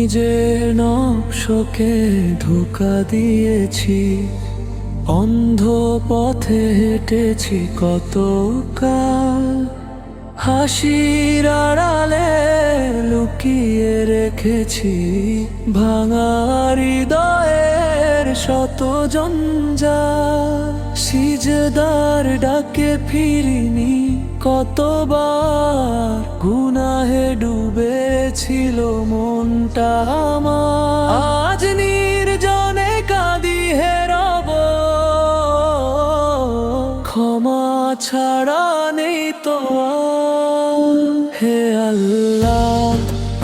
নিজের নকশকে ধোঁকা দিয়েছি, অন্ধ পথে হেঁটেছি কত কাল। হাসির আড়ালে লুকিয়ে রেখেছি ভাঙা হৃদয়ের শত জঞ্জাল। সিজদার ডাকে ফিরিনি কতবার, গুনাহে ডুবেছিল মনটা আমার। আজ নির্জনে কাঁদি হে রব, ক্ষমা ছাড়া নেই তো আর। হে আল্লাহ,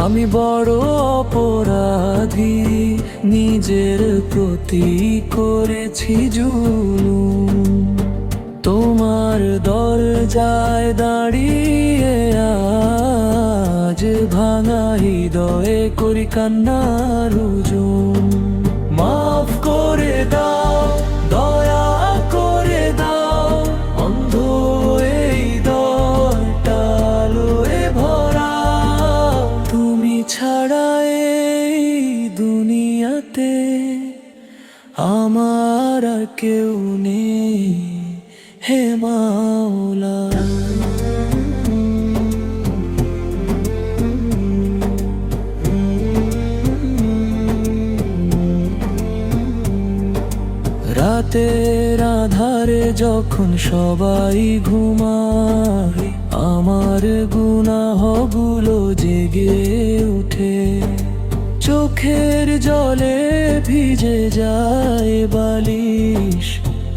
আমি বড় অপরাধী, নিজের প্রতি করেছি জুলুম। তোমার দরজায় দাঁড়িয়ে আজ ভাঙা হৃদয়ে করি কান্নার হুজুম। মাফ করে দাও, দয়া করে দাও, অন্ধ এই দরটা আলোয় ভরা। তুমি ছাড়া এই দুনিয়াতে আমার আর কেউ নেই হে মাওলা। রাতের আধারে যখন সবাই ঘুমায়, আমার গুনাহগুলো জেগে উঠে। চোখের জলে ভিজে যায় বালিশ,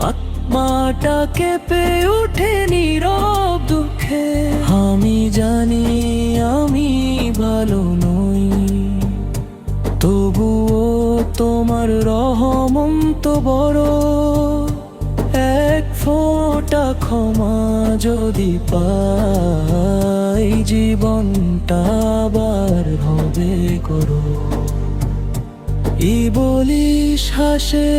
আত্মাটা কেঁপে ওঠে নীরব দুঃখে। আমি জানি আমি ভালো নই, তবুও তোমার রহম তো বড়। এক ফোঁটা ক্ষমা যদি পাই, জীবনটা আবার হবে করো। ইবলিশ হাসে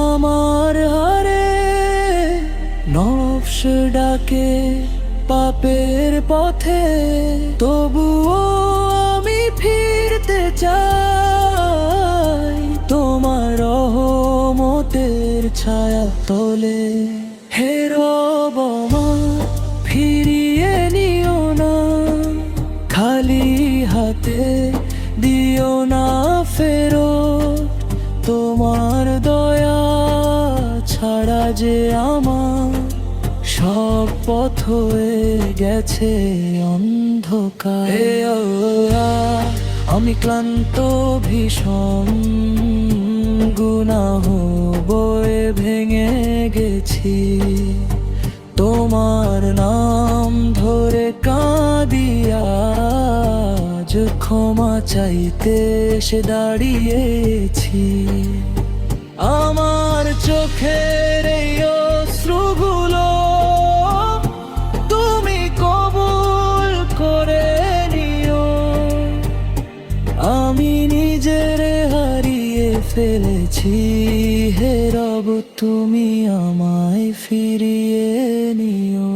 আমার হারে, নফস ডাকে পাপের পথে, তবুও আমি ফিরতে চাই তোমার রহমতের ছায়া তলে। হে রব, আমার ফিরিয়ে নিও না, খালি হাতে দিও না ফেরত। তোমার দয়া ছাড়া যে আমার সব পথ হয়ে গেছে অন্ধকার। হে আল্লাহ, আমি ক্লান্ত ভীষণ, গুনাহ বয়ে ভেঙে গেছি। তোমার নাম ধরে কাঁদি আজ, ক্ষমা চাইতে এসে দাঁড়িয়েছি। আমার চোখের এই অশ্রুগুলো তুমি কবুল করে নিও। আমি নিজের হারিয়ে ফেলেছি, হে রব তুমি আমায় ফিরিয়ে নিও।